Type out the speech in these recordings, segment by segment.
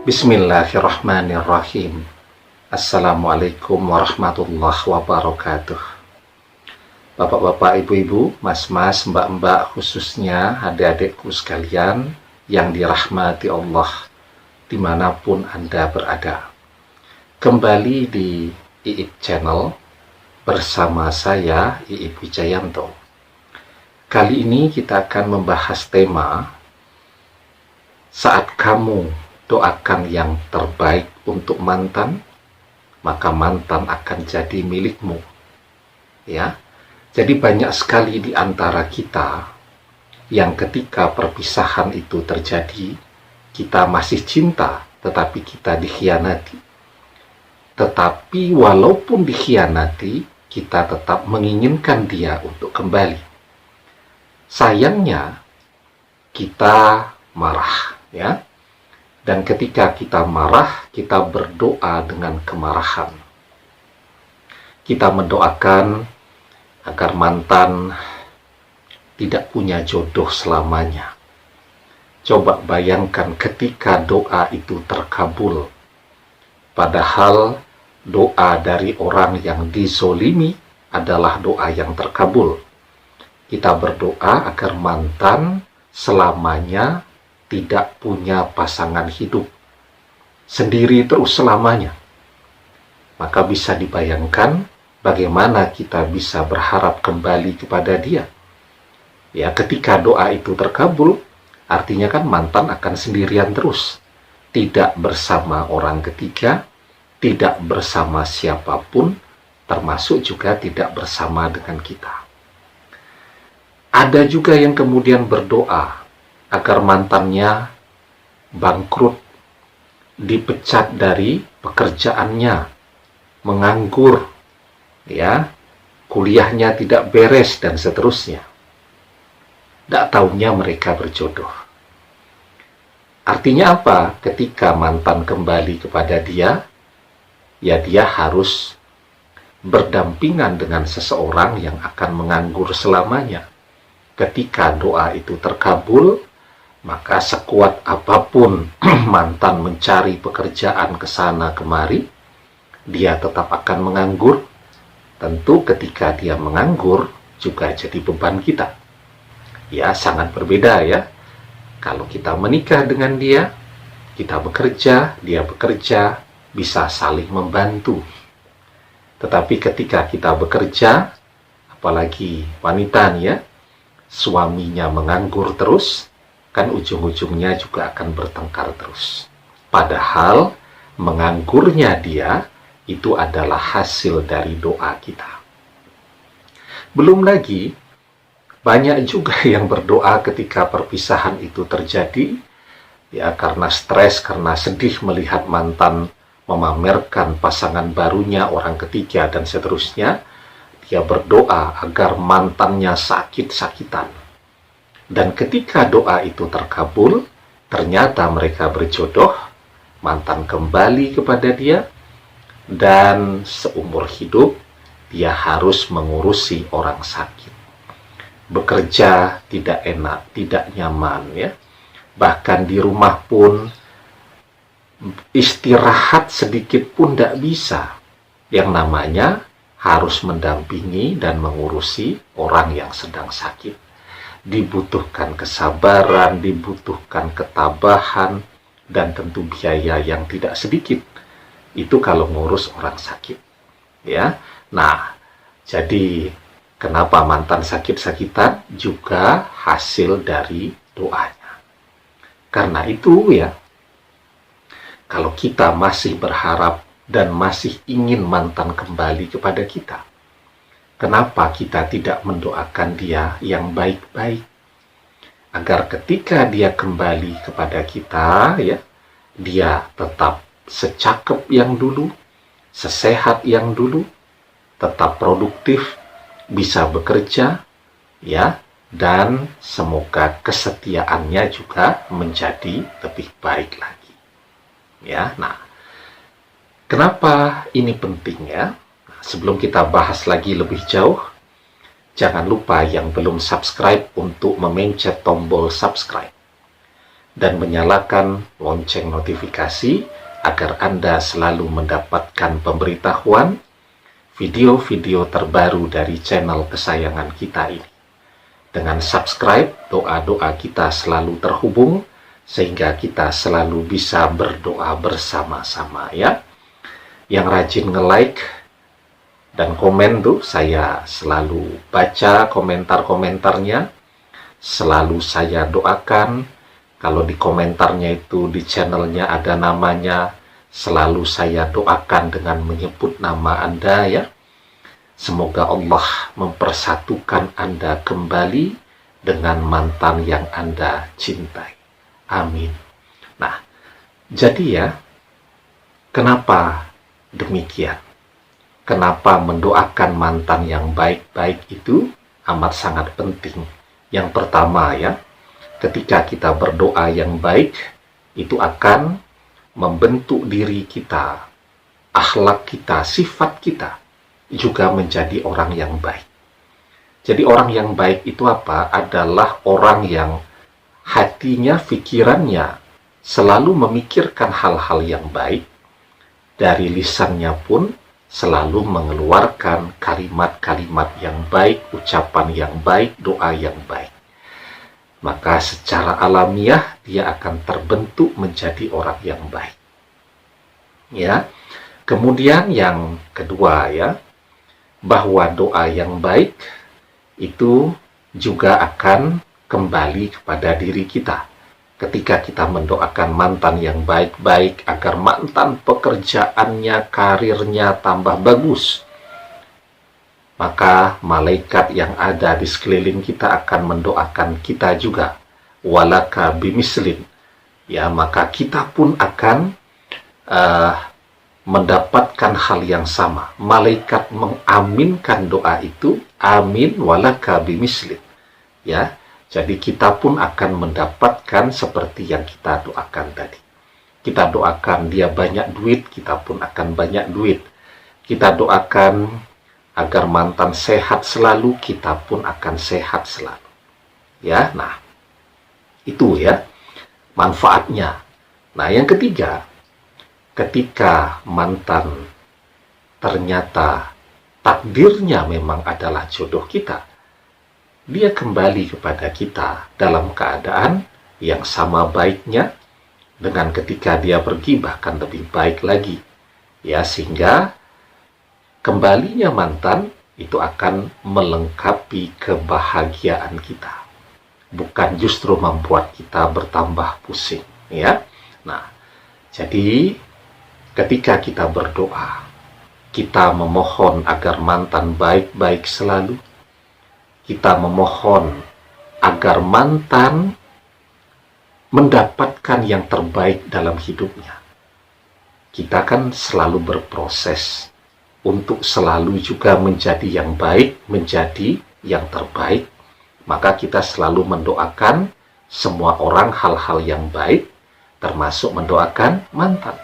Bismillahirrahmanirrahim. Assalamualaikum warahmatullahi wabarakatuh. Bapak-bapak, ibu-ibu, mas-mas, mbak-mbak, khususnya adik-adikku sekalian yang dirahmati Allah dimanapun Anda berada. Kembali di Iip Channel bersama saya, Iip Wijayanto. Kali ini kita akan membahas tema saat kamu doakan yang terbaik untuk mantan, maka mantan akan jadi milikmu. Ya, jadi banyak sekali di antara kita yang ketika perpisahan itu terjadi, kita masih cinta, tetapi kita dikhianati. Tetapi walaupun dikhianati, kita tetap menginginkan dia untuk kembali. Sayangnya, kita marah, ya. Dan ketika kita marah, kita berdoa dengan kemarahan. Kita mendoakan agar mantan tidak punya jodoh selamanya. Coba bayangkan ketika doa itu terkabul. Padahal doa dari orang yang dizolimi adalah doa yang terkabul. Kita berdoa agar mantan selamanya tidak punya pasangan hidup, sendiri terus selamanya. Maka bisa dibayangkan bagaimana kita bisa berharap kembali kepada dia. Ya, ketika doa itu terkabul, artinya kan mantan akan sendirian terus, tidak bersama orang ketiga, tidak bersama siapapun, termasuk juga tidak bersama dengan kita. Ada juga yang kemudian berdoa agar mantannya bangkrut, dipecat dari pekerjaannya, menganggur, ya, kuliahnya tidak beres, dan seterusnya. Tidak taunya mereka berjodoh. Artinya apa? Ketika mantan kembali kepada dia, ya dia harus berdampingan dengan seseorang yang akan menganggur selamanya. Ketika doa itu terkabul, maka sekuat apapun mantan mencari pekerjaan ke sana kemari, dia tetap akan menganggur. Tentu ketika dia menganggur juga jadi beban kita. Ya, sangat berbeda ya. Kalau kita menikah dengan dia, kita bekerja, dia bekerja, bisa saling membantu. Tetapi ketika kita bekerja, apalagi wanita ya, suaminya menganggur terus, kan ujung-ujungnya juga akan bertengkar terus. Padahal menganggurnya dia itu adalah hasil dari doa kita. Belum lagi banyak juga yang berdoa ketika perpisahan itu terjadi, ya karena stres, karena sedih melihat mantan memamerkan pasangan barunya, orang ketiga, dan seterusnya. Dia berdoa agar mantannya sakit-sakitan. Dan ketika doa itu terkabul, ternyata mereka berjodoh, mantan kembali kepada dia, dan seumur hidup dia harus mengurusi orang sakit. Bekerja tidak enak, tidak nyaman ya. Bahkan di rumah pun istirahat sedikit pun tidak bisa. Yang namanya harus mendampingi dan mengurusi orang yang sedang sakit. Dibutuhkan kesabaran, dibutuhkan ketabahan, dan tentu biaya yang tidak sedikit. Itu kalau ngurus orang sakit. Ya. Nah, jadi kenapa mantan sakit-sakitan? Juga hasil dari doanya. Karena itu ya, kalau kita masih berharap dan masih ingin mantan kembali kepada kita, kenapa kita tidak mendoakan dia yang baik-baik? Agar ketika dia kembali kepada kita, ya, dia tetap secakep yang dulu, sesehat yang dulu, tetap produktif, bisa bekerja, ya, dan semoga kesetiaannya juga menjadi lebih baik lagi. Ya, nah, kenapa ini penting ya? Sebelum kita bahas lagi lebih jauh, jangan lupa yang belum subscribe untuk memencet tombol subscribe. dan menyalakan lonceng notifikasi agar Anda selalu mendapatkan pemberitahuan video-video terbaru dari channel kesayangan kita ini. Dengan subscribe, doa-doa kita selalu terhubung sehingga kita selalu bisa berdoa bersama-sama ya. Yang rajin nge-like dan komen tuh, saya selalu baca komentar-komentarnya, selalu saya doakan. Kalau di komentarnya itu di channelnya ada namanya, selalu saya doakan dengan menyebut nama Anda ya. Semoga Allah mempersatukan Anda kembali dengan mantan yang Anda cintai. Amin. Nah, jadi ya, kenapa demikian? Kenapa mendoakan mantan yang baik-baik itu amat sangat penting? Yang pertama ya, ketika kita berdoa yang baik, itu akan membentuk diri kita, akhlak kita, sifat kita, juga menjadi orang yang baik. Jadi orang yang baik itu apa? Adalah orang yang hatinya, pikirannya selalu memikirkan hal-hal yang baik. Dari lisannya pun selalu mengeluarkan kalimat-kalimat yang baik, ucapan yang baik, doa yang baik. Maka secara alamiah dia akan terbentuk menjadi orang yang baik. Ya. Kemudian yang kedua ya, bahwa doa yang baik itu juga akan kembali kepada diri kita. Ketika kita mendoakan mantan yang baik-baik agar mantan pekerjaannya, karirnya tambah bagus, maka malaikat yang ada di sekeliling kita akan mendoakan kita juga. Walaka bimislin. Ya, maka kita pun akan mendapatkan hal yang sama. Malaikat mengaminkan doa itu, amin walaka bimislin. Ya, jadi kita pun akan mendapatkan seperti yang kita doakan tadi. Kita doakan dia banyak duit, kita pun akan banyak duit. Kita doakan agar mantan sehat selalu, kita pun akan sehat selalu. Ya, nah, itu ya manfaatnya. Nah, yang ketiga, ketika mantan ternyata takdirnya memang adalah jodoh kita, dia kembali kepada kita dalam keadaan yang sama baiknya dengan ketika dia pergi, bahkan lebih baik lagi. Ya, sehingga kembalinya mantan itu akan melengkapi kebahagiaan kita, bukan justru membuat kita bertambah pusing ya. Nah, jadi ketika kita berdoa, kita memohon agar mantan baik-baik selalu. Kita memohon agar mantan mendapatkan yang terbaik dalam hidupnya. Kita kan selalu berproses untuk selalu juga menjadi yang baik, menjadi yang terbaik. Maka kita selalu mendoakan semua orang hal-hal yang baik, termasuk mendoakan mantan.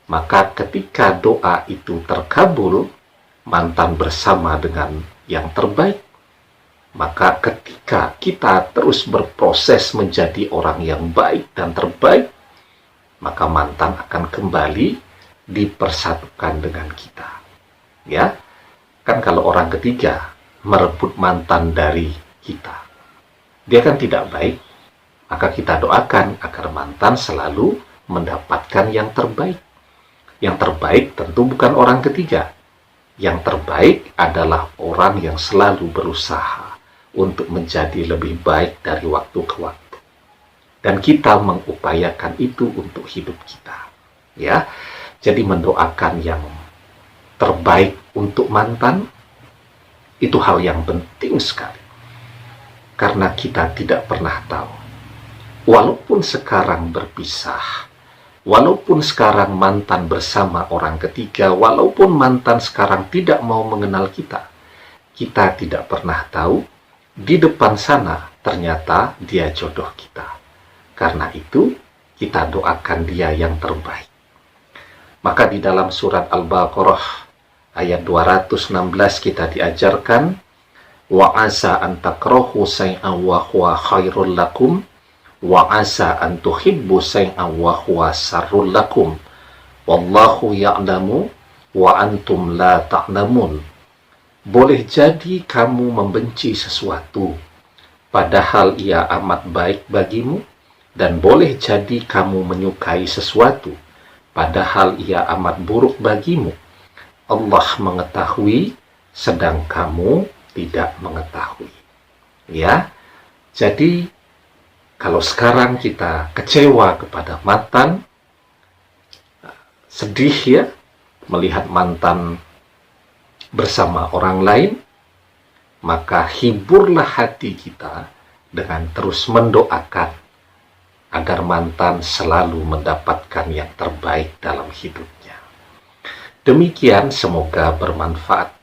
Maka ketika doa itu terkabul, mantan bersama dengan yang terbaik. Maka ketika kita terus berproses menjadi orang yang baik dan terbaik, maka mantan akan kembali dipersatukan dengan kita. Ya, kan kalau orang ketiga merebut mantan dari kita, dia kan tidak baik. Maka kita doakan agar mantan selalu mendapatkan yang terbaik. Yang terbaik tentu bukan orang ketiga. Yang terbaik adalah orang yang selalu berusaha untuk menjadi lebih baik dari waktu ke waktu. Dan kita mengupayakan itu untuk hidup kita. Ya, jadi mendoakan yang terbaik untuk mantan, itu hal yang penting sekali. Karena kita tidak pernah tahu. Walaupun sekarang berpisah, walaupun sekarang mantan bersama orang ketiga, walaupun mantan sekarang tidak mau mengenal kita, kita tidak pernah tahu di depan sana ternyata dia jodoh kita. Karena itu kita doakan dia yang terbaik. Maka di dalam surat Al-Baqarah ayat 216 kita diajarkan, wa asa an takrahu shay'an wa huwa khairul lakum wa asa an tuhibbu syai'an wa huwa syarrul lakum wallahu ya'lamu wa antum la ta'lamun. Boleh jadi kamu membenci sesuatu padahal ia amat baik bagimu, dan boleh jadi kamu menyukai sesuatu padahal ia amat buruk bagimu. Allah mengetahui sedang kamu tidak mengetahui. Ya, jadi kalau sekarang kita kecewa kepada mantan, sedih ya, melihat mantan bersama orang lain, maka hiburlah hati kita dengan terus mendoakan agar mantan selalu mendapatkan yang terbaik dalam hidupnya. Demikian, semoga bermanfaat.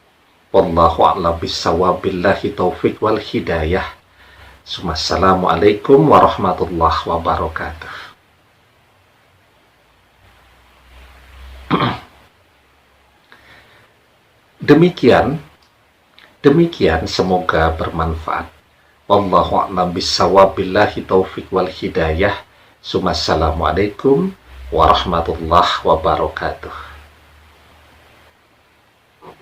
Wallahu a'lam bishawab, billahi taufiq wal hidayah. Assalamualaikum warahmatullahi wabarakatuh. Demikian semoga bermanfaat. Wallahu a'lam bishawab, billahi taufiq wal hidayah. Assalamualaikum warahmatullahi wabarakatuh.